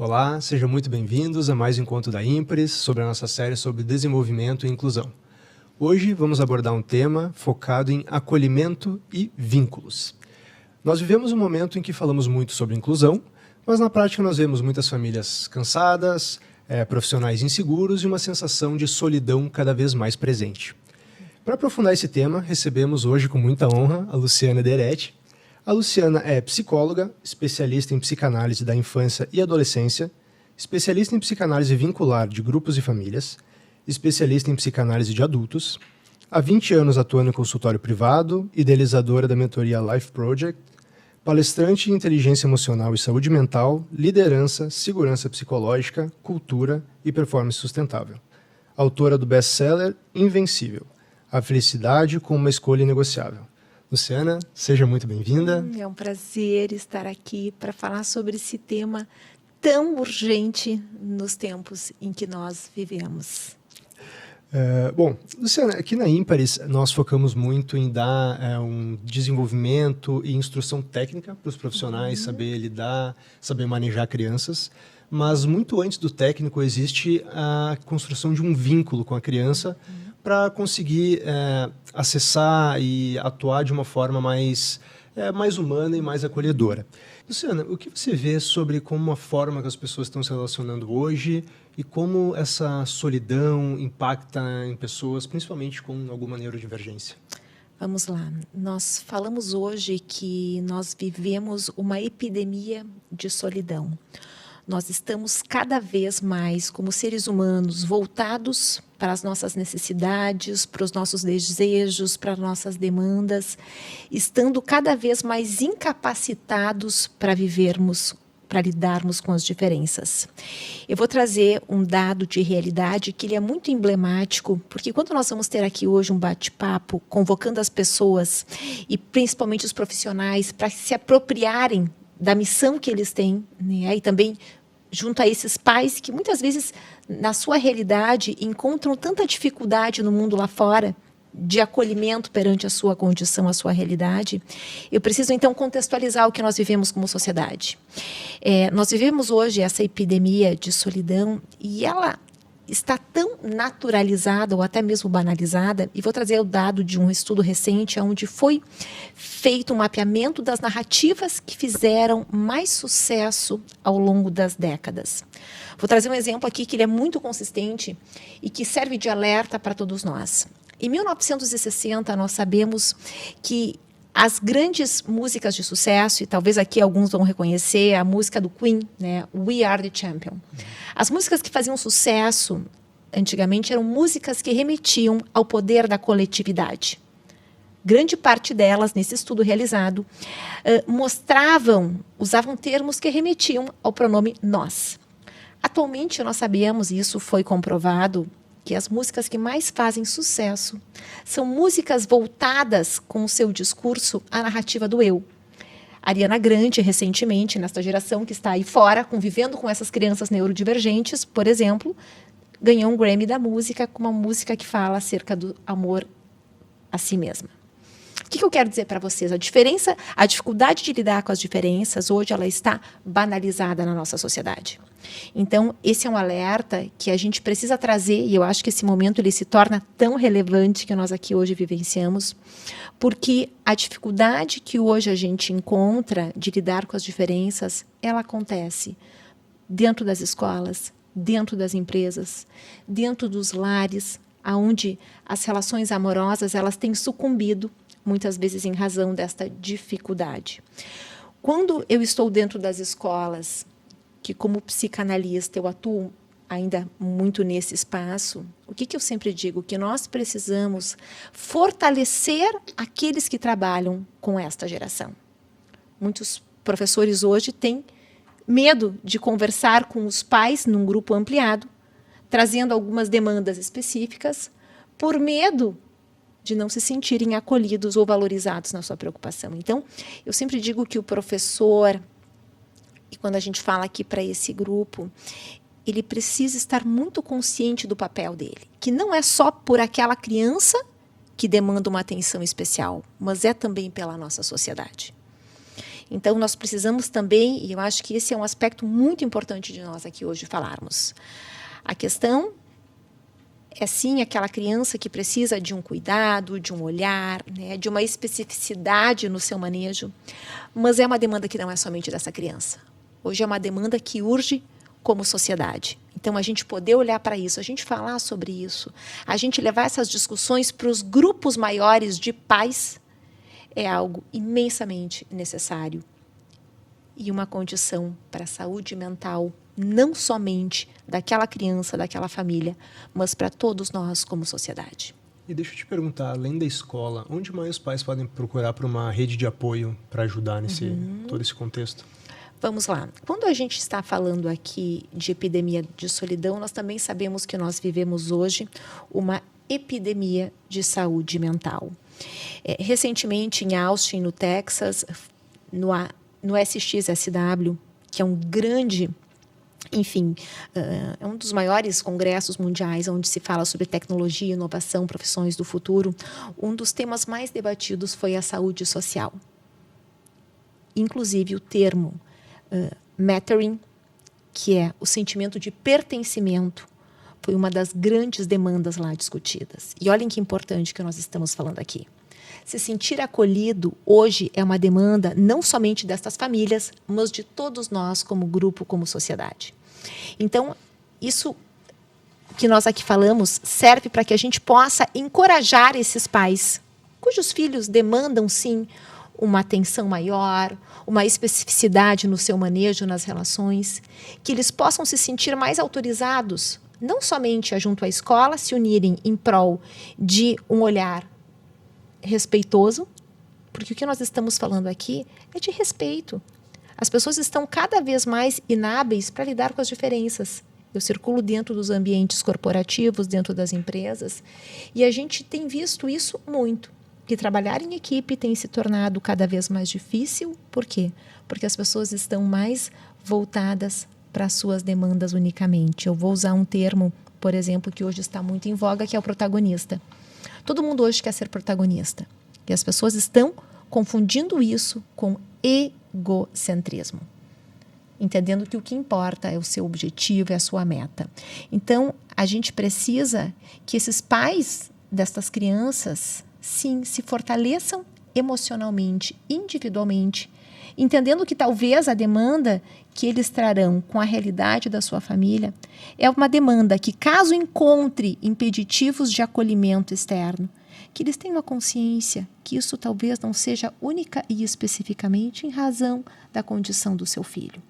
Olá, sejam muito bem-vindos a mais um encontro da Ímpares sobre a nossa série sobre desenvolvimento e inclusão. Hoje vamos abordar um tema focado em acolhimento e vínculos. Nós vivemos um momento em que falamos muito sobre inclusão, mas na prática nós vemos muitas famílias cansadas, profissionais inseguros e uma sensação de solidão cada vez mais presente. Para aprofundar esse tema, recebemos hoje com muita honra a Luciana Deretti. A Luciana é psicóloga, especialista em psicanálise da infância e adolescência, especialista em psicanálise vincular de grupos e famílias, especialista em psicanálise de adultos, há 20 anos atuando em consultório privado, idealizadora da mentoria Life Project, palestrante em inteligência emocional e saúde mental, liderança, segurança psicológica, cultura e performance sustentável. Autora do best-seller Invencível, a felicidade como uma escolha inegociável. Luciana, seja muito bem-vinda. É um prazer estar aqui para falar sobre esse tema tão urgente nos tempos em que nós vivemos. Bom, Luciana, aqui na Ímpares nós focamos muito em dar um desenvolvimento e instrução técnica para os profissionais, saber lidar, saber manejar crianças, mas muito antes do técnico existe a construção de um vínculo com a criança para conseguir acessar e atuar de uma forma mais humana e mais acolhedora. Luciana, o que você vê sobre como a forma que as pessoas estão se relacionando hoje e como essa solidão impacta em pessoas, principalmente com alguma neurodivergência? Vamos lá. Nós falamos hoje que nós vivemos uma epidemia de solidão. Nós estamos cada vez mais, como seres humanos, voltados para as nossas necessidades, para os nossos desejos, para as nossas demandas, estando cada vez mais incapacitados para vivermos, para lidarmos com as diferenças. Eu vou trazer um dado de realidade que ele é muito emblemático, porque quando nós vamos ter aqui hoje um bate-papo, convocando as pessoas, e principalmente os profissionais, para se apropriarem da missão que eles têm, né? E também junto a esses pais que muitas vezes, na sua realidade, encontram tanta dificuldade no mundo lá fora de acolhimento perante a sua condição, a sua realidade, eu preciso então contextualizar o que nós vivemos como sociedade. Nós vivemos hoje essa epidemia de solidão e ela está tão naturalizada ou até mesmo banalizada, e vou trazer o dado de um estudo recente onde foi feito um mapeamento das narrativas que fizeram mais sucesso ao longo das décadas. Vou trazer um exemplo aqui que ele é muito consistente e que serve de alerta para todos nós. Em 1960, nós sabemos que as grandes músicas de sucesso, e talvez aqui alguns vão reconhecer, a música do Queen, né? We Are the Champion. As músicas que faziam sucesso antigamente eram músicas que remetiam ao poder da coletividade. Grande parte delas, nesse estudo realizado, usavam termos que remetiam ao pronome nós. Atualmente, nós sabemos, e isso foi comprovado, que as músicas que mais fazem sucesso são músicas voltadas com o seu discurso à narrativa do eu. Ariana Grande, recentemente, nesta geração que está aí fora, convivendo com essas crianças neurodivergentes, por exemplo, ganhou um Grammy da música com uma música que fala acerca do amor a si mesma. O que eu quero dizer para vocês? A dificuldade de lidar com as diferenças, hoje ela está banalizada na nossa sociedade. Então, esse é um alerta que a gente precisa trazer, e eu acho que esse momento ele se torna tão relevante que nós aqui hoje vivenciamos, porque a dificuldade que hoje a gente encontra de lidar com as diferenças, ela acontece dentro das escolas, dentro das empresas, dentro dos lares, onde as relações amorosas elas têm sucumbido, muitas vezes em razão desta dificuldade. Quando eu estou dentro das escolas, que como psicanalista eu atuo ainda muito nesse espaço, o que eu sempre digo? Que nós precisamos fortalecer aqueles que trabalham com esta geração. Muitos professores hoje têm medo de conversar com os pais num grupo ampliado, trazendo algumas demandas específicas, por medo de não se sentirem acolhidos ou valorizados na sua preocupação. Então, eu sempre digo que o professor, e quando a gente fala aqui para esse grupo, ele precisa estar muito consciente do papel dele, que não é só por aquela criança que demanda uma atenção especial, mas é também pela nossa sociedade. Então, nós precisamos também, e eu acho que esse é um aspecto muito importante de nós aqui hoje falarmos. A questão é sim aquela criança que precisa de um cuidado, de um olhar, né, de uma especificidade no seu manejo, mas é uma demanda que não é somente dessa criança. Hoje é uma demanda que urge como sociedade. Então, a gente poder olhar para isso, a gente falar sobre isso, a gente levar essas discussões para os grupos maiores de pais é algo imensamente necessário. E uma condição para a saúde mental, não somente daquela criança, daquela família, mas para todos nós como sociedade. E deixa eu te perguntar, além da escola, onde mais os pais podem procurar por uma rede de apoio para ajudar nesse todo esse contexto? Vamos lá. Quando a gente está falando aqui de epidemia de solidão, nós também sabemos que nós vivemos hoje uma epidemia de saúde mental. Recentemente, em Austin, no Texas, no SXSW, que é um grande, enfim, é um dos maiores congressos mundiais onde se fala sobre tecnologia, inovação, profissões do futuro, um dos temas mais debatidos foi a saúde social. Inclusive, o termo mattering, que é o sentimento de pertencimento, foi uma das grandes demandas lá discutidas. E olhem que importante que nós estamos falando aqui. Se sentir acolhido hoje é uma demanda não somente destas famílias, mas de todos nós como grupo, como sociedade. Então, isso que nós aqui falamos serve para que a gente possa encorajar esses pais, cujos filhos demandam, sim, uma atenção maior, uma especificidade no seu manejo, nas relações, que eles possam se sentir mais autorizados, não somente junto à escola, se unirem em prol de um olhar respeitoso, porque o que nós estamos falando aqui é de respeito. As pessoas estão cada vez mais inábeis para lidar com as diferenças. Eu circulo dentro dos ambientes corporativos, dentro das empresas, e a gente tem visto isso muito. Que trabalhar em equipe tem se tornado cada vez mais difícil. Por quê? Porque as pessoas estão mais voltadas para as suas demandas unicamente. Eu vou usar um termo, por exemplo, que hoje está muito em voga, que é o protagonista. Todo mundo hoje quer ser protagonista. E as pessoas estão confundindo isso com egocentrismo. Entendendo que o que importa é o seu objetivo, é a sua meta. Então, a gente precisa que esses pais destas crianças sim, se fortaleçam emocionalmente, individualmente, entendendo que talvez a demanda que eles trarão com a realidade da sua família é uma demanda que, caso encontre impeditivos de acolhimento externo, que eles tenham a consciência que isso talvez não seja única e especificamente em razão da condição do seu filho,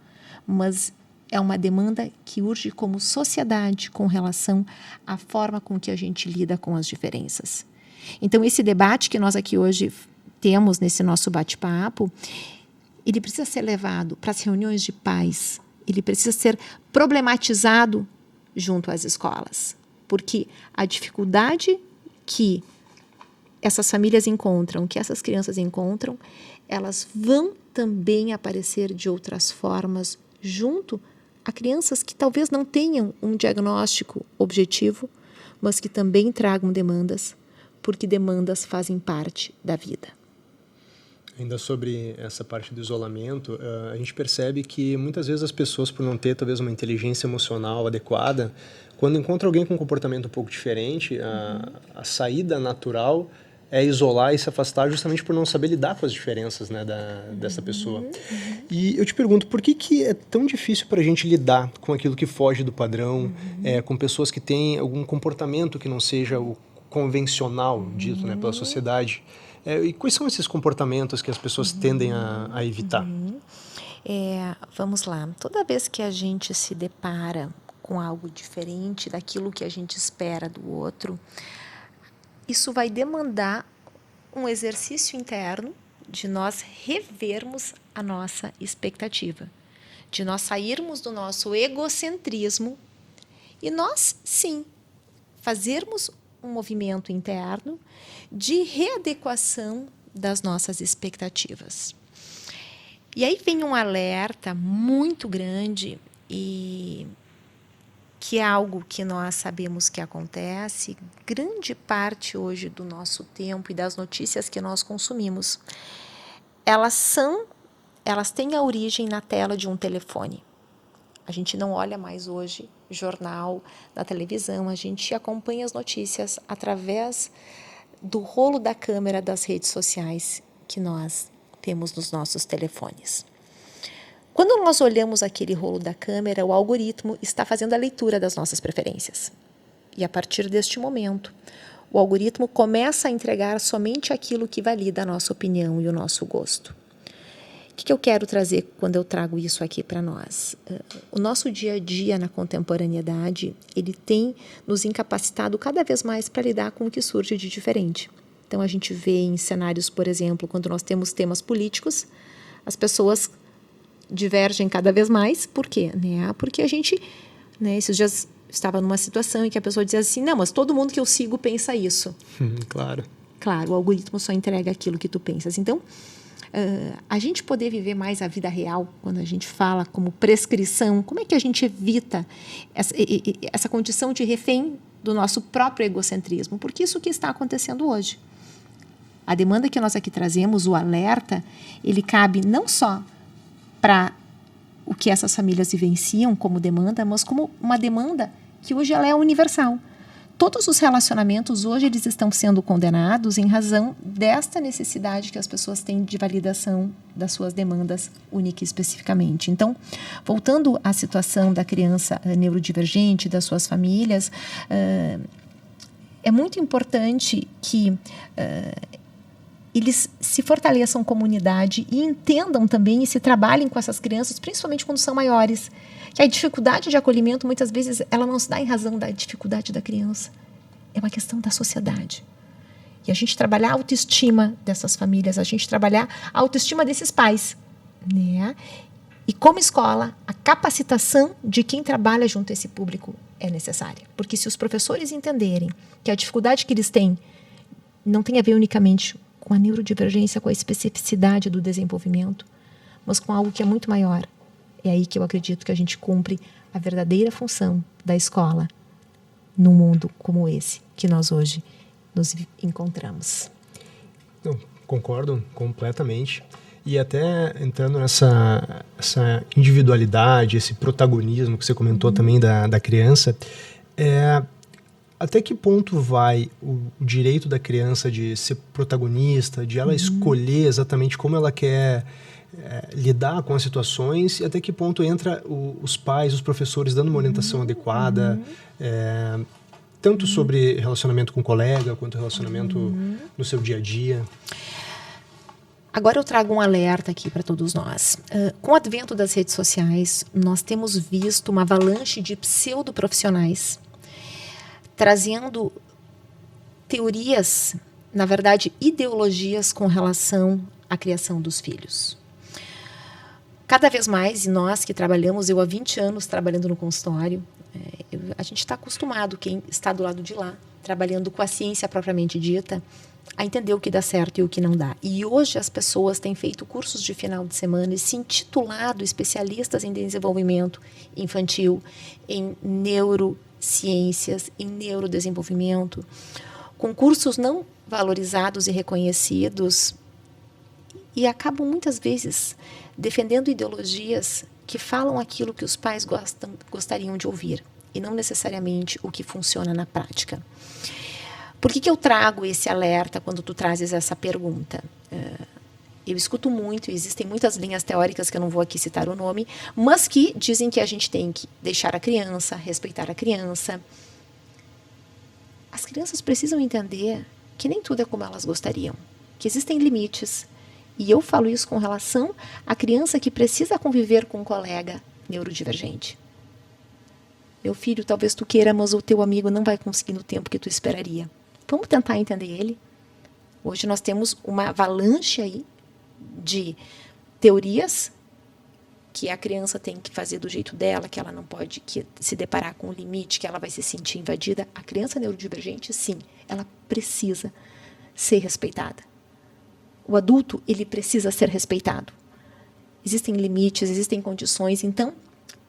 mas é uma demanda que urge como sociedade com relação à forma com que a gente lida com as diferenças. Então, esse debate que nós aqui hoje temos nesse nosso bate-papo, ele precisa ser levado para as reuniões de pais, ele precisa ser problematizado junto às escolas, porque a dificuldade que essas famílias encontram, que essas crianças encontram, elas vão também aparecer de outras formas junto a crianças que talvez não tenham um diagnóstico objetivo, mas que também tragam demandas, porque demandas fazem parte da vida. Ainda sobre essa parte do isolamento, a gente percebe que muitas vezes as pessoas, por não ter talvez uma inteligência emocional adequada, quando encontram alguém com um comportamento um pouco diferente, a saída natural é isolar e se afastar justamente por não saber lidar com as diferenças, né, dessa pessoa. E eu te pergunto, por que é tão difícil para a gente lidar com aquilo que foge do padrão, com pessoas que têm algum comportamento que não seja o convencional dito, né, pela sociedade? E quais são esses comportamentos que as pessoas tendem a evitar? Vamos lá. Toda vez que a gente se depara com algo diferente daquilo que a gente espera do outro, isso vai demandar um exercício interno de nós revermos a nossa expectativa, de nós sairmos do nosso egocentrismo e nós, sim, fazermos um movimento interno de readequação das nossas expectativas. E aí vem um alerta muito grande e que é algo que nós sabemos que acontece, grande parte hoje do nosso tempo e das notícias que nós consumimos, elas são elas têm a origem na tela de um telefone. A gente não olha mais hoje jornal da televisão, a gente acompanha as notícias através do rolo da câmera das redes sociais que nós temos nos nossos telefones. Quando nós olhamos aquele rolo da câmera, o algoritmo está fazendo a leitura das nossas preferências. E a partir deste momento, o algoritmo começa a entregar somente aquilo que valida a nossa opinião e o nosso gosto. O que eu quero trazer quando eu trago isso aqui para nós? O nosso dia a dia na contemporaneidade, ele tem nos incapacitado cada vez mais para lidar com o que surge de diferente. Então, a gente vê em cenários, por exemplo, quando nós temos temas políticos, as pessoas divergem cada vez mais. Por quê? Porque a gente, esses dias estava numa situação em que a pessoa dizia assim, não, mas todo mundo que eu sigo pensa isso. Claro. Claro, o algoritmo só entrega aquilo que tu pensas. Então, a gente poder viver mais a vida real, quando a gente fala como prescrição, como é que a gente evita essa condição de refém do nosso próprio egocentrismo? Porque isso que está acontecendo hoje. A demanda que nós aqui trazemos, o alerta, ele cabe não só para o que essas famílias vivenciam como demanda, mas como uma demanda que hoje ela é universal. Todos os relacionamentos hoje eles estão sendo condenados em razão desta necessidade que as pessoas têm de validação das suas demandas única e especificamente. Então, voltando à situação da criança neurodivergente, das suas famílias, é muito importante que eles se fortaleçam comunidade e entendam também e se trabalhem com essas crianças, principalmente quando são maiores. Que a dificuldade de acolhimento, muitas vezes, ela não se dá em razão da dificuldade da criança. É uma questão da sociedade. E a gente trabalhar a autoestima dessas famílias, a gente trabalhar a autoestima desses pais. E como escola, a capacitação de quem trabalha junto a esse público é necessária. Porque se os professores entenderem que a dificuldade que eles têm não tem a ver unicamente com a neurodivergência, com a especificidade do desenvolvimento, mas com algo que é muito maior. É aí que eu acredito que a gente cumpre a verdadeira função da escola num mundo como esse que nós hoje nos encontramos. Eu concordo completamente. E até entrando nessa individualidade, esse protagonismo que você comentou também da criança, até que ponto vai o direito da criança de ser protagonista, de ela escolher exatamente como ela quer lidar com as situações, e até que ponto entra os pais, os professores dando uma orientação adequada, tanto sobre relacionamento com o colega, quanto relacionamento no seu dia a dia. Agora eu trago um alerta aqui para todos nós. Com o advento das redes sociais, nós temos visto uma avalanche de pseudoprofissionais trazendo teorias, na verdade, ideologias com relação à criação dos filhos. Cada vez mais, e nós que trabalhamos, eu há 20 anos trabalhando no consultório, a gente está acostumado, quem está do lado de lá, trabalhando com a ciência propriamente dita, a entender o que dá certo e o que não dá. E hoje as pessoas têm feito cursos de final de semana e se intitulado especialistas em desenvolvimento infantil, em neurociências, em neurodesenvolvimento, com cursos não valorizados e reconhecidos, e acabam muitas vezes defendendo ideologias que falam aquilo que os pais gostariam de ouvir e não necessariamente o que funciona na prática. Por que eu trago esse alerta quando tu trazes essa pergunta? Eu escuto muito, existem muitas linhas teóricas que eu não vou aqui citar o nome, mas que dizem que a gente tem que deixar a criança, respeitar a criança. As crianças precisam entender que nem tudo é como elas gostariam, que existem limites. E eu falo isso com relação à criança que precisa conviver com um colega neurodivergente. Meu filho, talvez tu queira, mas o teu amigo não vai conseguir no tempo que tu esperaria. Vamos tentar entender ele? Hoje nós temos uma avalanche aí de teorias que a criança tem que fazer do jeito dela, que ela não pode se deparar com o limite, que ela vai se sentir invadida. A criança neurodivergente, sim, ela precisa ser respeitada. O adulto, ele precisa ser respeitado. Existem limites, existem condições. Então,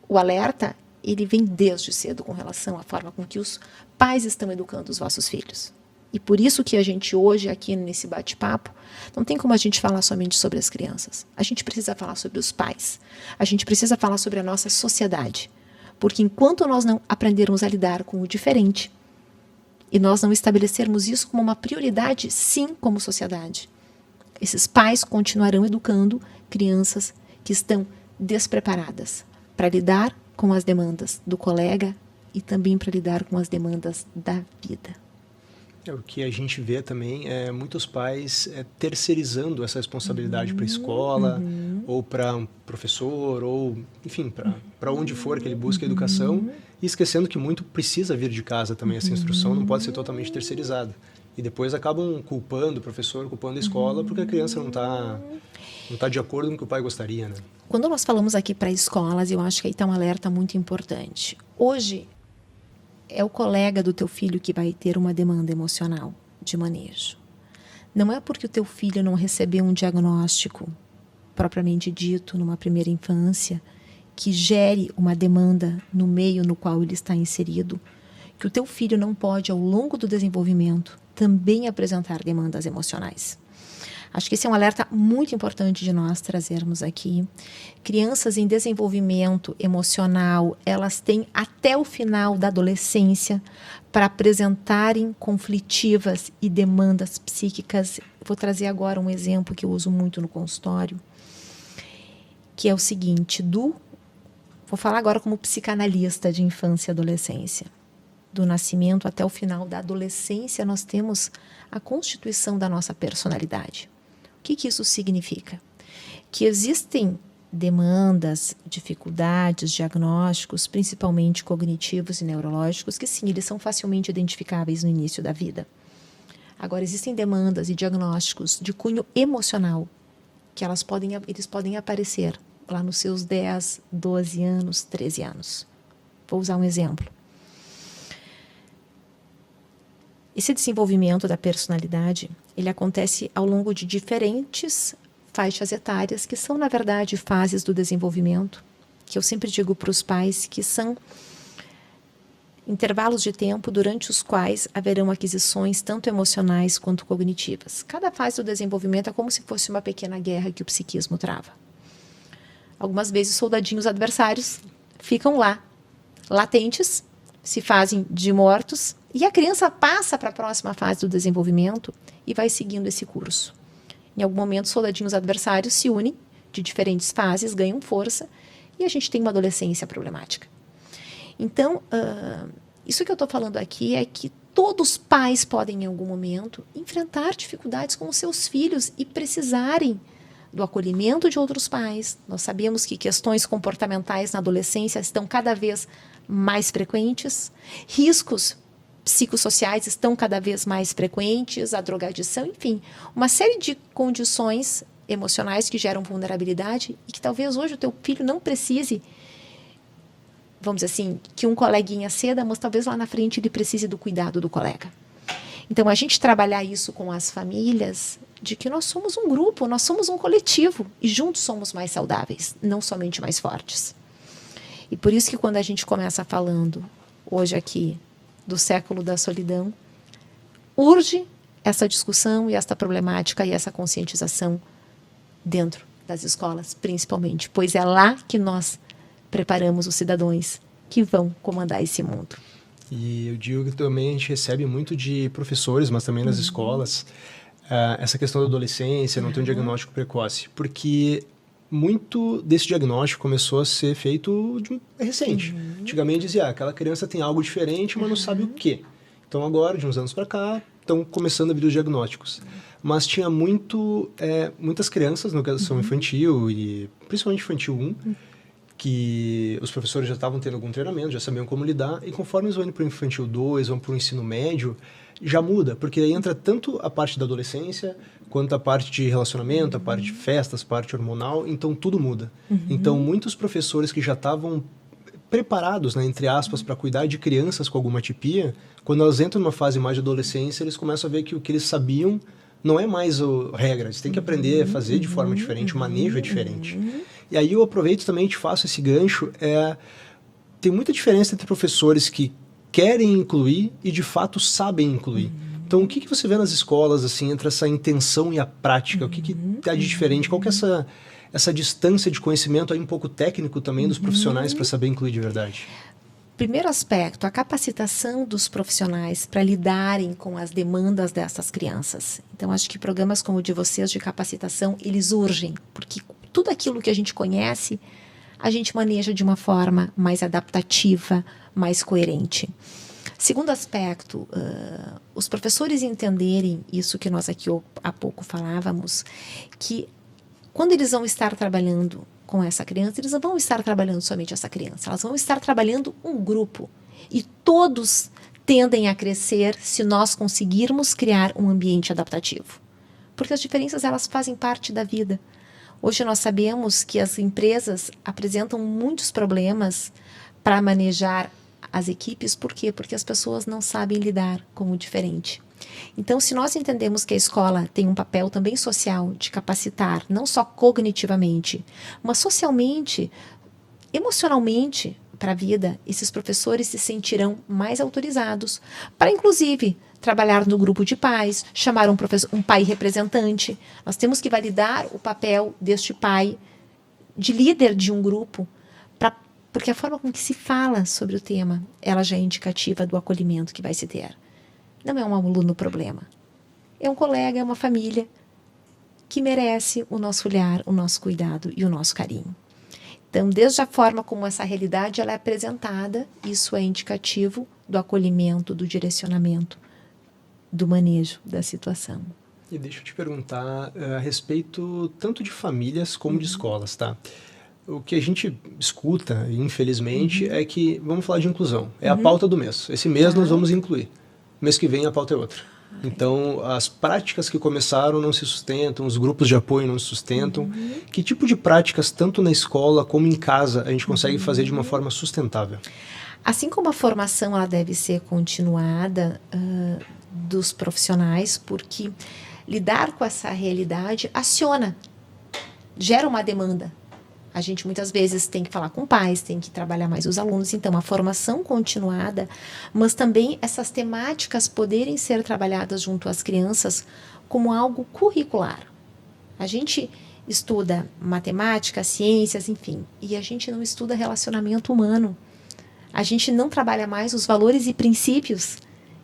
o alerta, ele vem desde cedo com relação à forma com que os pais estão educando os vossos filhos. E por isso que a gente hoje, aqui nesse bate-papo, não tem como a gente falar somente sobre as crianças. A gente precisa falar sobre os pais. A gente precisa falar sobre a nossa sociedade. Porque enquanto nós não aprendermos a lidar com o diferente, e nós não estabelecermos isso como uma prioridade, sim, como sociedade, esses pais continuarão educando crianças que estão despreparadas para lidar com as demandas do colega e também para lidar com as demandas da vida. O que a gente vê também é muitos pais terceirizando essa responsabilidade para a escola, ou para um professor, ou, enfim, para onde for que ele busque a educação, e esquecendo que muito precisa vir de casa também, essa instrução não pode ser totalmente terceirizada. E depois acabam culpando o professor, culpando a escola, porque a criança não tá de acordo com o que o pai gostaria, né? Quando nós falamos aqui para escolas, eu acho que aí está um alerta muito importante. Hoje, é o colega do teu filho que vai ter uma demanda emocional de manejo. Não é porque o teu filho não recebeu um diagnóstico propriamente dito numa primeira infância que gere uma demanda no meio no qual ele está inserido, que o teu filho não pode, ao longo do desenvolvimento, também apresentar demandas emocionais. Acho que esse é um alerta muito importante de nós trazermos aqui. Crianças em desenvolvimento emocional, elas têm até o final da adolescência para apresentarem conflitivas e demandas psíquicas. Vou trazer agora um exemplo que eu uso muito no consultório, que é o seguinte, vou falar agora como psicanalista de infância e adolescência. Do nascimento até o final da adolescência, nós temos a constituição da nossa personalidade. O que isso significa? Que existem demandas, dificuldades, diagnósticos, principalmente cognitivos e neurológicos, que sim, eles são facilmente identificáveis no início da vida. Agora, existem demandas e diagnósticos de cunho emocional, que eles podem aparecer lá nos seus 10, 12 anos, 13 anos. Vou usar um exemplo. Esse desenvolvimento da personalidade, ele acontece ao longo de diferentes faixas etárias, que são, na verdade, fases do desenvolvimento, que eu sempre digo para os pais que são intervalos de tempo durante os quais haverão aquisições tanto emocionais quanto cognitivas. Cada fase do desenvolvimento é como se fosse uma pequena guerra que o psiquismo trava. Algumas vezes, soldadinhos adversários ficam lá, latentes, se fazem de mortos, e a criança passa para a próxima fase do desenvolvimento e vai seguindo esse curso. Em algum momento, soldadinhos adversários se unem de diferentes fases, ganham força, e a gente tem uma adolescência problemática. Então, isso que eu estou falando aqui é que todos os pais podem, em algum momento, enfrentar dificuldades com os seus filhos e precisarem do acolhimento de outros pais. Nós sabemos que questões comportamentais na adolescência estão cada vez mais frequentes, riscos psicossociais estão cada vez mais frequentes, a drogadição, enfim, uma série de condições emocionais que geram vulnerabilidade e que talvez hoje o teu filho não precise, vamos dizer assim, que um coleguinha ceda, mas talvez lá na frente ele precise do cuidado do colega. Então, a gente trabalhar isso com as famílias, de que nós somos um grupo, nós somos um coletivo e juntos somos mais saudáveis, não somente mais fortes. E por isso que quando a gente começa falando hoje aqui do século da solidão, urge essa discussão e essa problemática e essa conscientização dentro das escolas, principalmente, pois é lá que nós preparamos os cidadãos que vão comandar esse mundo. E eu digo que também a gente recebe muito de professores, mas também nas escolas, essa questão da adolescência, não ter um diagnóstico precoce, porque muito desse diagnóstico começou a ser feito recente. Antigamente dizia, aquela criança tem algo diferente, mas não sabe o quê. Então agora, de uns anos para cá, estão começando a vir os diagnósticos. Mas tinha muitas crianças na educação infantil, e principalmente infantil 1, que os professores já estavam tendo algum treinamento, já sabiam como lidar, e conforme eles vão indo para o infantil 2, vão para o ensino médio, já muda, porque aí entra tanto a parte da adolescência, quanto a parte de relacionamento, a parte de festas, a parte hormonal, então tudo muda. Então, muitos professores que já estavam preparados, né, entre aspas, para cuidar de crianças com alguma atipia, quando elas entram numa fase mais de adolescência, eles começam a ver que o que eles sabiam não é mais regra, eles têm que aprender a fazer de forma diferente, o manejo é diferente. E aí eu aproveito também e te faço esse gancho, tem muita diferença entre professores que querem incluir e de fato sabem incluir. Então, o que você vê nas escolas, assim, entre essa intenção e a prática? O que tá de diferente? Qual que é essa distância de conhecimento aí um pouco técnico também dos profissionais para saber incluir de verdade? Primeiro aspecto, a capacitação dos profissionais para lidarem com as demandas dessas crianças. Então, acho que programas como o de vocês de capacitação, eles urgem, porque tudo aquilo que a gente conhece, a gente maneja de uma forma mais adaptativa, mais coerente. Segundo aspecto, os professores entenderem isso que nós aqui há pouco falávamos, que quando eles vão estar trabalhando com essa criança, eles não vão estar trabalhando somente essa criança, elas vão estar trabalhando um grupo. E todos tendem a crescer se nós conseguirmos criar um ambiente adaptativo. Porque as diferenças, elas fazem parte da vida. Hoje nós sabemos que as empresas apresentam muitos problemas para manejar as equipes. Por quê? Porque as pessoas não sabem lidar com o diferente. Então, se nós entendemos que a escola tem um papel também social de capacitar, não só cognitivamente, mas socialmente, emocionalmente para a vida, esses professores se sentirão mais autorizados para, inclusive, trabalhar no grupo de pais, chamar um pai representante. Nós temos que validar o papel deste pai de líder de um grupo, porque a forma com que se fala sobre o tema, ela já é indicativa do acolhimento que vai se ter. Não é um aluno problema. É um colega, é uma família que merece o nosso olhar, o nosso cuidado e o nosso carinho. Então, desde a forma como essa realidade ela é apresentada, isso é indicativo do acolhimento, do direcionamento, do manejo da situação. E deixa eu te perguntar a respeito tanto de famílias como de escolas, tá? O que a gente escuta, infelizmente, é que, vamos falar de inclusão, é a pauta do mês. Esse mês nós vamos incluir. Mês que vem a pauta é outra. Então, as práticas que começaram não se sustentam, os grupos de apoio não se sustentam. Que tipo de práticas, tanto na escola como em casa, a gente consegue fazer de uma forma sustentável? Assim como a formação ela deve ser continuada dos profissionais, porque lidar com essa realidade gera uma demanda. A gente muitas vezes tem que falar com pais, tem que trabalhar mais os alunos. Então, a formação continuada, mas também essas temáticas poderem ser trabalhadas junto às crianças como algo curricular. A gente estuda matemática, ciências, enfim, e a gente não estuda relacionamento humano. A gente não trabalha mais os valores e princípios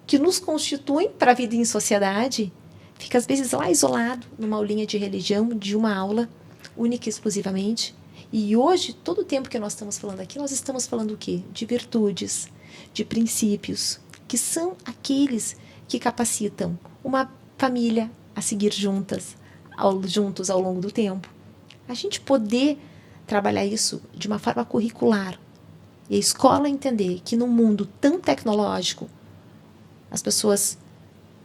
que nos constituem para a vida em sociedade. Fica, às vezes, lá isolado, numa aulinha de religião, de uma aula única e exclusivamente. E hoje, todo o tempo que nós estamos falando aqui, nós estamos falando o quê? De virtudes, de princípios, que são aqueles que capacitam uma família a seguir juntos ao longo do tempo. A gente poder trabalhar isso de uma forma curricular. E a escola entender que num mundo tão tecnológico, as pessoas,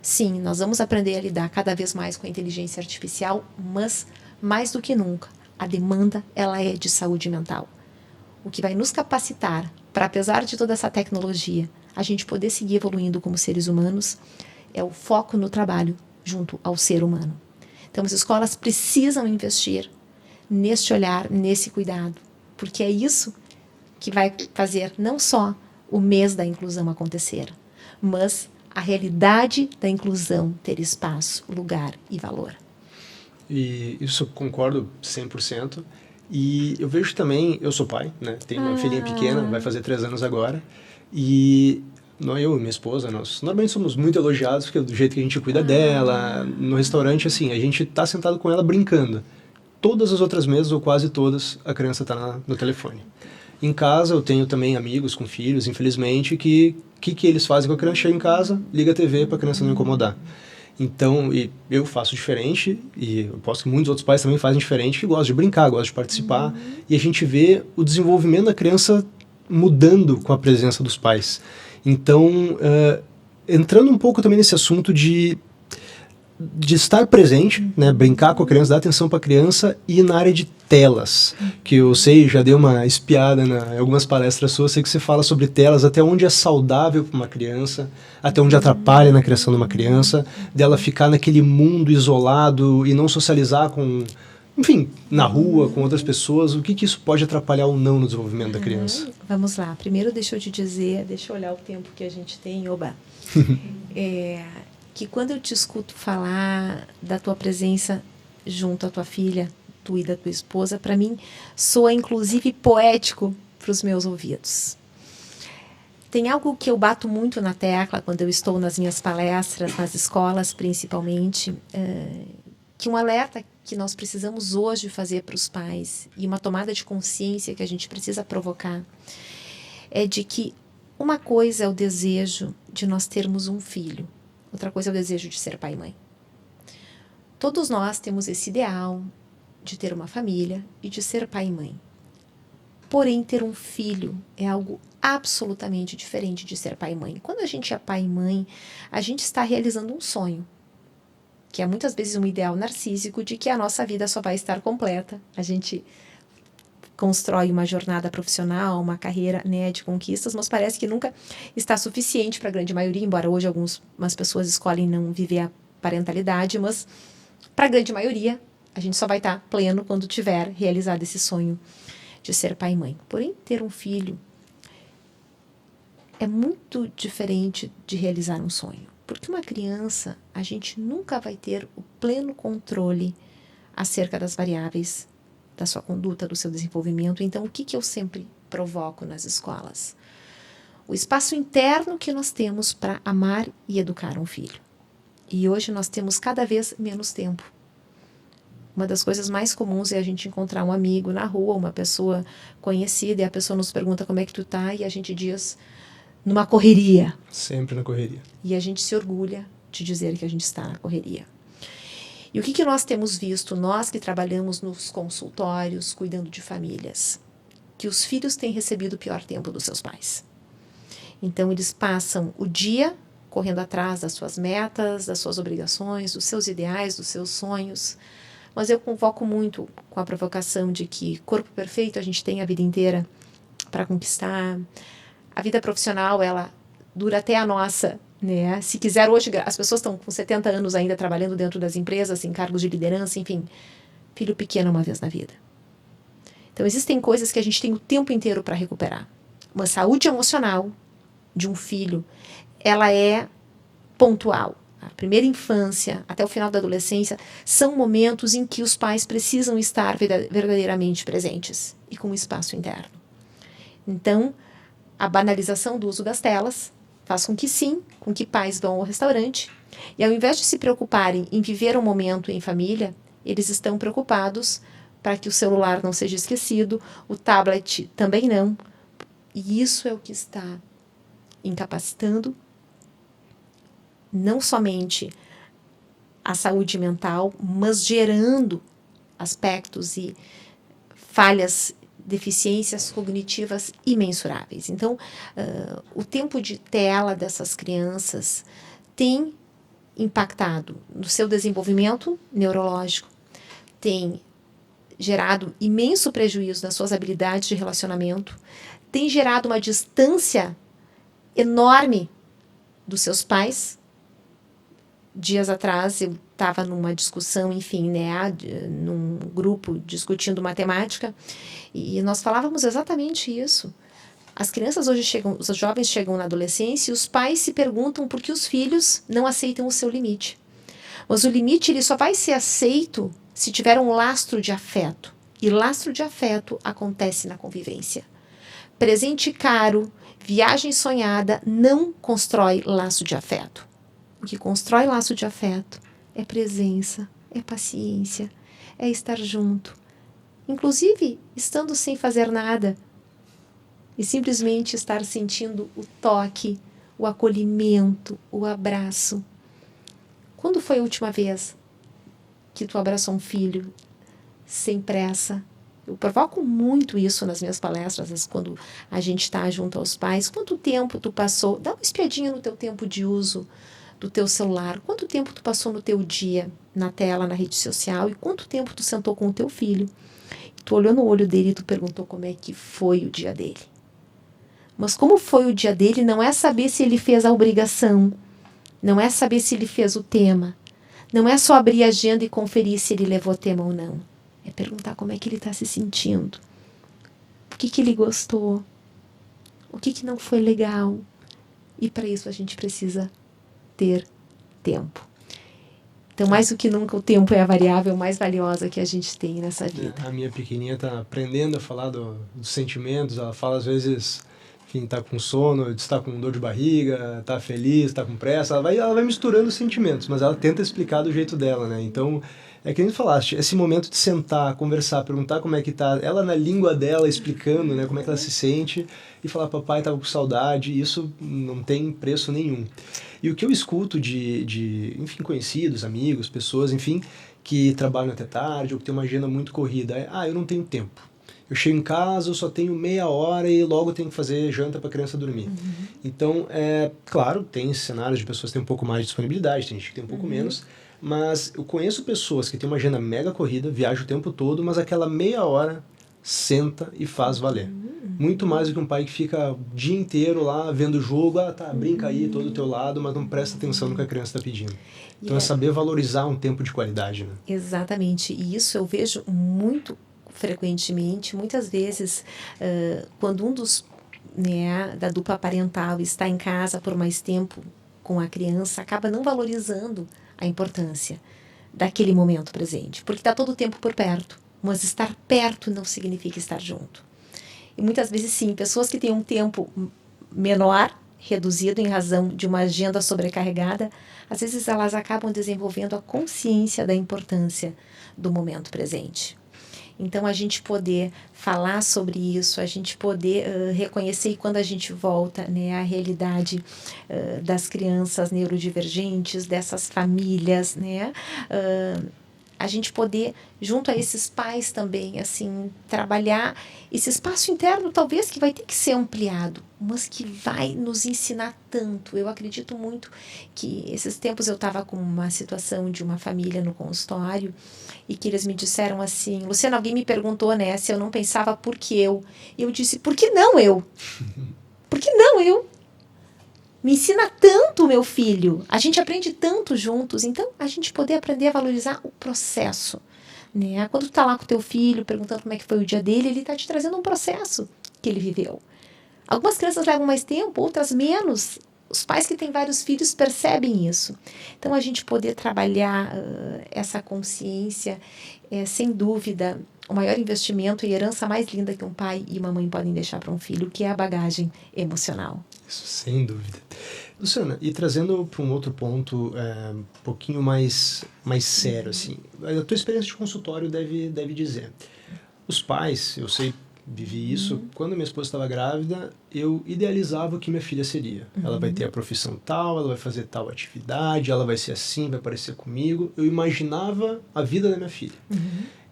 sim, nós vamos aprender a lidar cada vez mais com a inteligência artificial, mas mais do que nunca, a demanda, ela é de saúde mental. O que vai nos capacitar para, apesar de toda essa tecnologia, a gente poder seguir evoluindo como seres humanos, é o foco no trabalho junto ao ser humano. Então, as escolas precisam investir neste olhar, nesse cuidado, porque é isso que vai fazer não só o mês da inclusão acontecer, mas a realidade da inclusão ter espaço, lugar e valor. E isso eu concordo 100%. E eu vejo também, eu sou pai, né? Tenho uma filhinha pequena, vai fazer 3 anos agora. E eu e minha esposa, nós normalmente somos muito elogiados porque do jeito que a gente cuida dela. No restaurante, assim, a gente tá sentado com ela brincando. Todas as outras mesas, ou quase todas, a criança tá no telefone. Em casa, eu tenho também amigos com filhos, infelizmente, que eles fazem com a criança? Chega em casa, liga a TV para a criança não incomodar. Então, eu faço diferente, e eu posso que muitos outros pais também fazem diferente, que gostam de brincar, gostam de participar, e a gente vê o desenvolvimento da criança mudando com a presença dos pais. Então, entrando um pouco também nesse assunto de estar presente, né, brincar com a criança, dar atenção para a criança, e na área de telas, que eu sei, já dei uma espiada em algumas palestras suas, sei que você fala sobre telas, até onde é saudável para uma criança, até onde atrapalha na criação de uma criança, dela ficar naquele mundo isolado e não socializar com, enfim, na rua, com outras pessoas. O que isso pode atrapalhar ou não no desenvolvimento da criança? Vamos lá, primeiro deixa eu te dizer, deixa eu olhar o tempo que a gente tem, que quando eu te escuto falar da tua presença junto à tua filha, tu e da tua esposa, para mim soa inclusive poético para os meus ouvidos. Tem algo que eu bato muito na tecla quando eu estou nas minhas palestras, nas escolas principalmente, que um alerta que nós precisamos hoje fazer para os pais e uma tomada de consciência que a gente precisa provocar é de que uma coisa é o desejo de nós termos um filho, outra coisa é o desejo de ser pai e mãe. Todos nós temos esse ideal de ter uma família e de ser pai e mãe. Porém, ter um filho é algo absolutamente diferente de ser pai e mãe. Quando a gente é pai e mãe, a gente está realizando um sonho, que é muitas vezes um ideal narcísico de que a nossa vida só vai estar completa. A gente constrói uma jornada profissional, uma carreira, né, de conquistas, mas parece que nunca está suficiente para a grande maioria, embora hoje algumas pessoas escolhem não viver a parentalidade, mas para a grande maioria a gente só vai estar pleno quando tiver realizado esse sonho de ser pai e mãe. Porém, ter um filho é muito diferente de realizar um sonho. Porque uma criança, a gente nunca vai ter o pleno controle acerca das variáveis da sua conduta, do seu desenvolvimento. Então, o que eu sempre provoco nas escolas? O espaço interno que nós temos para amar e educar um filho. E hoje nós temos cada vez menos tempo. Uma das coisas mais comuns é a gente encontrar um amigo na rua, uma pessoa conhecida, e a pessoa nos pergunta como é que tu tá, e a gente diz, numa correria. Sempre na correria. E a gente se orgulha de dizer que a gente está na correria. E o que nós temos visto, nós que trabalhamos nos consultórios, cuidando de famílias? Que os filhos têm recebido o pior tempo dos seus pais. Então, eles passam o dia correndo atrás das suas metas, das suas obrigações, dos seus ideais, dos seus sonhos. Mas eu convoco muito com a provocação de que corpo perfeito a gente tem a vida inteira para conquistar. A vida profissional, ela dura até a nossa, né? Se quiser hoje, as pessoas estão com 70 anos ainda trabalhando dentro das empresas, em cargos de liderança, enfim. Filho pequeno uma vez na vida. Então, existem coisas que a gente tem o tempo inteiro para recuperar. Uma saúde emocional de um filho, ela é pontual. A primeira infância até o final da adolescência são momentos em que os pais precisam estar verdadeiramente presentes e com espaço interno. Então, a banalização do uso das telas faz com que pais vão ao restaurante e ao invés de se preocuparem em viver um momento em família, eles estão preocupados para que o celular não seja esquecido, o tablet também não. E isso é o que está incapacitando não somente a saúde mental, mas gerando aspectos e falhas, deficiências cognitivas imensuráveis. Então, o tempo de tela dessas crianças tem impactado no seu desenvolvimento neurológico, tem gerado imenso prejuízo nas suas habilidades de relacionamento, tem gerado uma distância enorme dos seus pais. Dias atrás eu estava numa discussão, enfim, né, num grupo discutindo matemática, e nós falávamos exatamente isso. As crianças hoje chegam, os jovens chegam na adolescência e os pais se perguntam por que os filhos não aceitam o seu limite. Mas o limite ele só vai ser aceito se tiver um lastro de afeto. E lastro de afeto acontece na convivência. Presente caro, viagem sonhada não constrói laço de afeto. O que constrói laço de afeto é presença, é paciência, é estar junto. Inclusive, estando sem fazer nada. E simplesmente estar sentindo o toque, o acolhimento, o abraço. Quando foi a última vez que tu abraçou um filho sem pressa? Eu provoco muito isso nas minhas palestras, quando a gente está junto aos pais. Quanto tempo tu passou? Dá uma espiadinha no teu tempo de uso do teu celular. Quanto tempo tu passou no teu dia na tela, na rede social? E quanto tempo tu sentou com o teu filho? Tu olhou no olho dele e tu perguntou como é que foi o dia dele. Mas como foi o dia dele não é saber se ele fez a obrigação, não é saber se ele fez o tema, não é só abrir a agenda e conferir se ele levou o tema ou não. É perguntar como é que ele está se sentindo, o que ele gostou, o que não foi legal. E para isso a gente precisa ter tempo. Então, mais do que nunca, o tempo é a variável mais valiosa que a gente tem nessa vida. A minha pequenininha está aprendendo a falar dos sentimentos. Ela fala, às vezes, enfim, está com sono, está com dor de barriga, está feliz, está com pressa. Ela vai misturando os sentimentos, mas ela tenta explicar do jeito dela, né? Então, é que nem tu falaste, esse momento de sentar, conversar, perguntar como é que tá, ela na língua dela explicando, né, como é que ela se sente, e falar, papai tava com saudade, isso não tem preço nenhum. E o que eu escuto enfim, conhecidos, amigos, pessoas, enfim, que trabalham até tarde, ou que tem uma agenda muito corrida, eu não tenho tempo. Eu chego em casa, eu só tenho meia hora e logo tenho que fazer janta para a criança dormir. Então, claro, tem cenários de pessoas que têm um pouco mais de disponibilidade, tem gente que tem um pouco menos, mas eu conheço pessoas que têm uma agenda mega corrida, viajam o tempo todo, mas aquela meia hora senta e faz valer. Muito mais do que um pai que fica o dia inteiro lá vendo o jogo, brinca aí, todo do teu lado, mas não presta atenção no que a criança está pedindo. Então é saber valorizar um tempo de qualidade, né? Exatamente, e isso eu vejo muito frequentemente, muitas vezes, quando um dos, da dupla parental está em casa por mais tempo com a criança, acaba não valorizando a importância daquele momento presente, porque está todo o tempo por perto, mas estar perto não significa estar junto. E muitas vezes, sim, pessoas que têm um tempo menor, reduzido em razão de uma agenda sobrecarregada, às vezes elas acabam desenvolvendo a consciência da importância do momento presente. Então, a gente poder falar sobre isso, a gente poder reconhecer, e quando a gente volta, a realidade das crianças neurodivergentes, dessas famílias, a gente poder, junto a esses pais também, assim, trabalhar esse espaço interno, talvez, que vai ter que ser ampliado, mas que vai nos ensinar tanto. Eu acredito muito que esses tempos eu estava com uma situação de uma família no consultório e que eles me disseram assim, Luciana, alguém me perguntou, se eu não pensava por que eu. E eu disse, por que não eu? Por que não eu? Me ensina tanto, meu filho. A gente aprende tanto juntos. Então, a gente poder aprender a valorizar o processo. Quando tu tá lá com o teu filho, perguntando como é que foi o dia dele, ele tá te trazendo um processo que ele viveu. Algumas crianças levam mais tempo, outras menos. Os pais que têm vários filhos percebem isso. Então, a gente poder trabalhar essa consciência, sem dúvida, o maior investimento e herança mais linda que um pai e uma mãe podem deixar para um filho, que é a bagagem emocional. Isso, sem dúvida. Luciana, e trazendo para um outro ponto um pouquinho mais sério, assim, a tua experiência de consultório deve dizer. Os pais, eu sei, vivi isso, quando minha esposa estava grávida, eu idealizava o que minha filha seria. Ela vai ter a profissão tal, ela vai fazer tal atividade, ela vai ser assim, vai parecer comigo. Eu imaginava a vida da minha filha.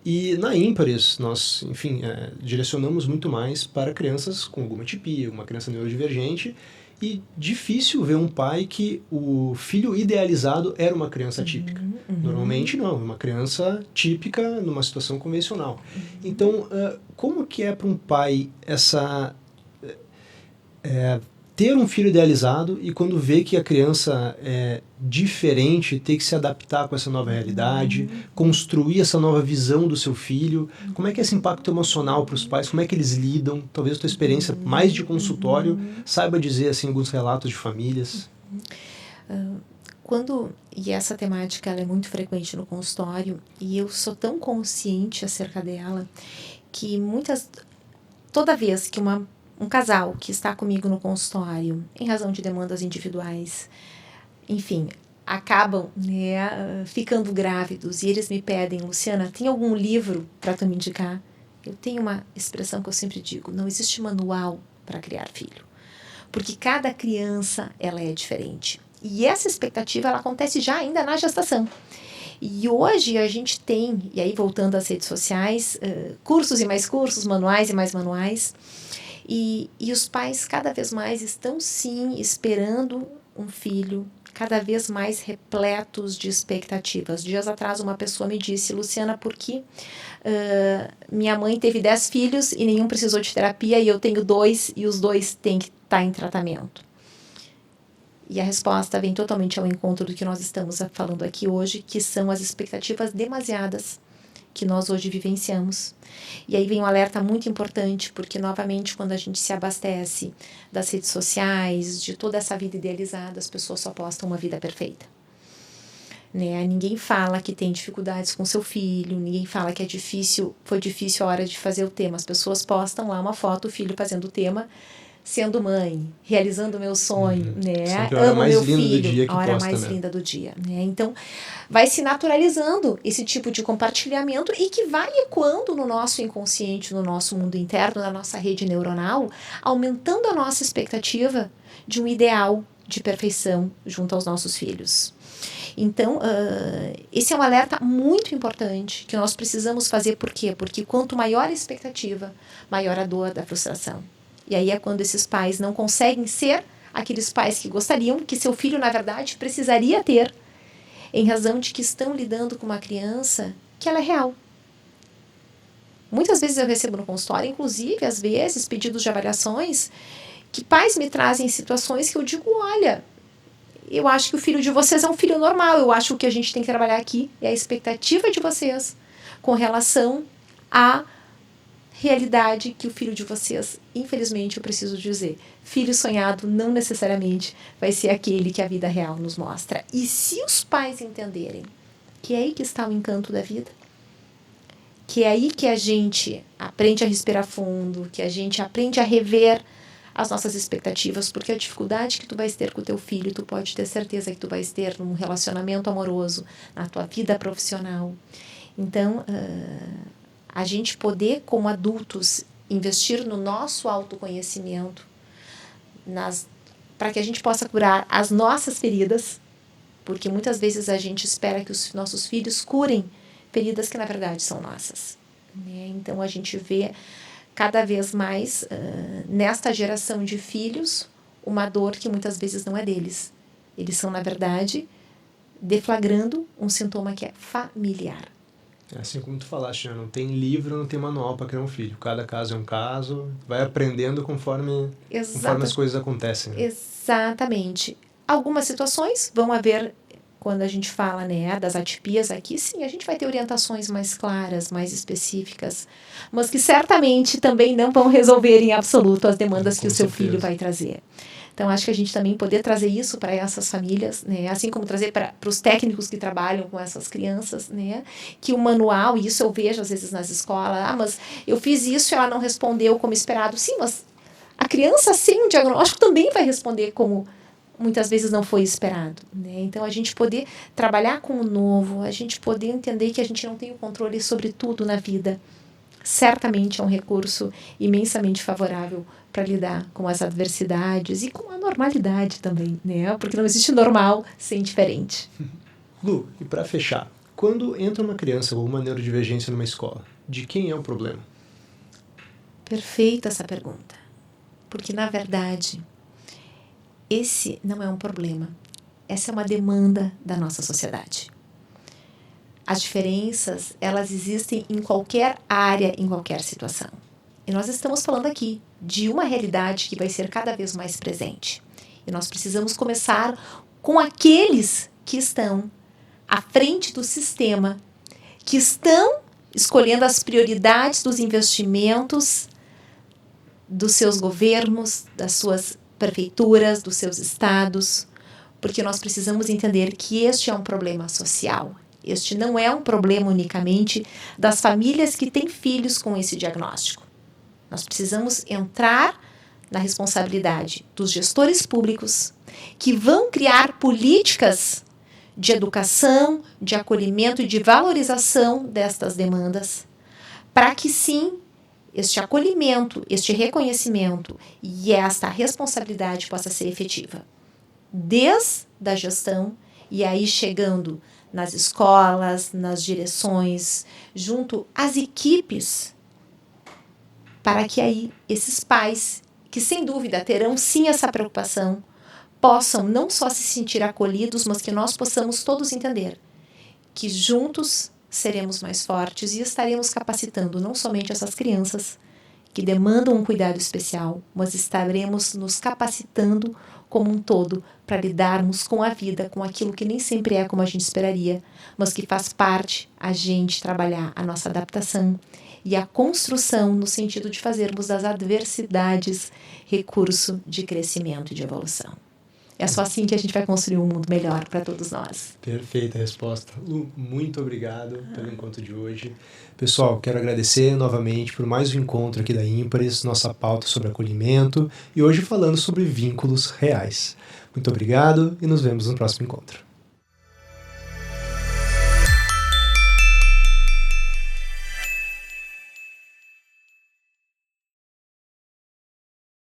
E na Ímpares, nós, enfim, direcionamos muito mais para crianças com alguma atipia, uma criança neurodivergente, e difícil ver um pai que o filho idealizado era uma criança típica. Normalmente não, é uma criança típica numa situação convencional. Então, como que é para um pai ter um filho idealizado e quando vê que a criança é diferente, ter que se adaptar com essa nova realidade, construir essa nova visão do seu filho, como é que é esse impacto emocional para os pais, como é que eles lidam, talvez a tua experiência mais de consultório saiba dizer assim alguns relatos de famílias. E essa temática ela é muito frequente no consultório e eu sou tão consciente acerca dela que toda vez que um casal que está comigo no consultório, em razão de demandas individuais, enfim, acabam ficando grávidos e eles me pedem, Luciana, tem algum livro para tu me indicar? Eu tenho uma expressão que eu sempre digo, não existe manual para criar filho, porque cada criança ela é diferente. E essa expectativa ela acontece já ainda na gestação. E hoje a gente tem, e aí voltando às redes sociais, cursos e mais cursos, manuais e mais manuais, e os pais cada vez mais estão sim esperando um filho, cada vez mais repletos de expectativas. Dias atrás uma pessoa me disse, Luciana, por que minha mãe teve 10 filhos e nenhum precisou de terapia e eu tenho 2 e os 2 têm que estar em tratamento? E a resposta vem totalmente ao encontro do que nós estamos falando aqui hoje, que são as expectativas demasiadas que nós hoje vivenciamos. E aí vem um alerta muito importante, porque novamente quando a gente se abastece das redes sociais, de toda essa vida idealizada, as pessoas só postam uma vida perfeita. né? Ninguém fala que tem dificuldades com seu filho, ninguém fala que foi difícil a hora de fazer o tema. As pessoas postam lá uma foto, o filho fazendo o tema, sendo mãe, realizando o meu sonho, né? Sempre a hora Amo mais meu linda do filho, dia que a hora posta, mais né? linda do dia, né? Então, vai se naturalizando esse tipo de compartilhamento e que vai ecoando no nosso inconsciente, no nosso mundo interno, na nossa rede neuronal, aumentando a nossa expectativa de um ideal de perfeição junto aos nossos filhos. Então, esse é um alerta muito importante que nós precisamos fazer. Por quê? Porque quanto maior a expectativa, maior a dor da frustração. E aí é quando esses pais não conseguem ser aqueles pais que gostariam, que seu filho, na verdade, precisaria ter, em razão de que estão lidando com uma criança que ela é real. Muitas vezes eu recebo no consultório, inclusive, às vezes, pedidos de avaliações, que pais me trazem situações que eu digo, olha, eu acho que o filho de vocês é um filho normal, eu acho que o que a gente tem que trabalhar aqui é a expectativa de vocês com relação à realidade que o filho de vocês, infelizmente, eu preciso dizer, filho sonhado não necessariamente vai ser aquele que a vida real nos mostra. E se os pais entenderem que é aí que está o encanto da vida, que é aí que a gente aprende a respirar fundo, que a gente aprende a rever as nossas expectativas, porque a dificuldade que tu vais ter com o teu filho, tu pode ter certeza que tu vais ter num relacionamento amoroso, na tua vida profissional. Então, a gente poder, como adultos, investir no nosso autoconhecimento, para que a gente possa curar as nossas feridas, porque muitas vezes a gente espera que os nossos filhos curem feridas que na verdade são nossas, né? Então a gente vê cada vez mais nesta geração de filhos uma dor que muitas vezes não é deles. Eles são, na verdade, deflagrando um sintoma que é familiar. É assim como tu falaste, né? Não tem livro, não tem manual para criar um filho. Cada caso é um caso, vai aprendendo conforme as coisas acontecem. Né? Exatamente. Algumas situações vão haver, quando a gente fala, né, das atipias aqui, sim, a gente vai ter orientações mais claras, mais específicas, mas que certamente também não vão resolver em absoluto as demandas que o seu filho vai trazer. Então, acho que a gente também poder trazer isso para essas famílias, né? Assim como trazer para os técnicos que trabalham com essas crianças, né? Que o manual, e isso eu vejo às vezes nas escolas, mas eu fiz isso e ela não respondeu como esperado. Sim, mas a criança sem um diagnóstico também vai responder como muitas vezes não foi esperado, né? Então, a gente poder trabalhar com o novo, a gente poder entender que a gente não tem o controle sobre tudo na vida, certamente é um recurso imensamente favorável para lidar com as adversidades e com a normalidade também, né? Porque não existe normal sem diferente. Lu, e para fechar, quando entra uma criança ou uma neurodivergência numa escola, de quem é o problema? Perfeita essa pergunta. Porque, na verdade, esse não é um problema. Essa é uma demanda da nossa sociedade. As diferenças, elas existem em qualquer área, em qualquer situação. E nós estamos falando aqui de uma realidade que vai ser cada vez mais presente. E nós precisamos começar com aqueles que estão à frente do sistema, que estão escolhendo as prioridades dos investimentos dos seus governos, das suas prefeituras, dos seus estados, porque nós precisamos entender que este é um problema social. Este não é um problema unicamente das famílias que têm filhos com esse diagnóstico. Nós precisamos entrar na responsabilidade dos gestores públicos que vão criar políticas de educação, de acolhimento e de valorização destas demandas, para que sim, este acolhimento, este reconhecimento e esta responsabilidade possa ser efetiva. Desde a gestão e aí chegando nas escolas, nas direções, junto às equipes, para que aí esses pais, que sem dúvida terão sim essa preocupação, possam não só se sentir acolhidos, mas que nós possamos todos entender que juntos seremos mais fortes e estaremos capacitando não somente essas crianças que demandam um cuidado especial, mas estaremos nos capacitando como um todo para lidarmos com a vida, com aquilo que nem sempre é como a gente esperaria, mas que faz parte a gente trabalhar a nossa adaptação e a construção no sentido de fazermos das adversidades recurso de crescimento e de evolução. É só assim que a gente vai construir um mundo melhor para todos nós. Perfeita resposta. Lu, muito obrigado pelo encontro de hoje. Pessoal, quero agradecer novamente por mais um encontro aqui da Ímpares, nossa pauta sobre acolhimento e hoje falando sobre vínculos reais. Muito obrigado e nos vemos no próximo encontro.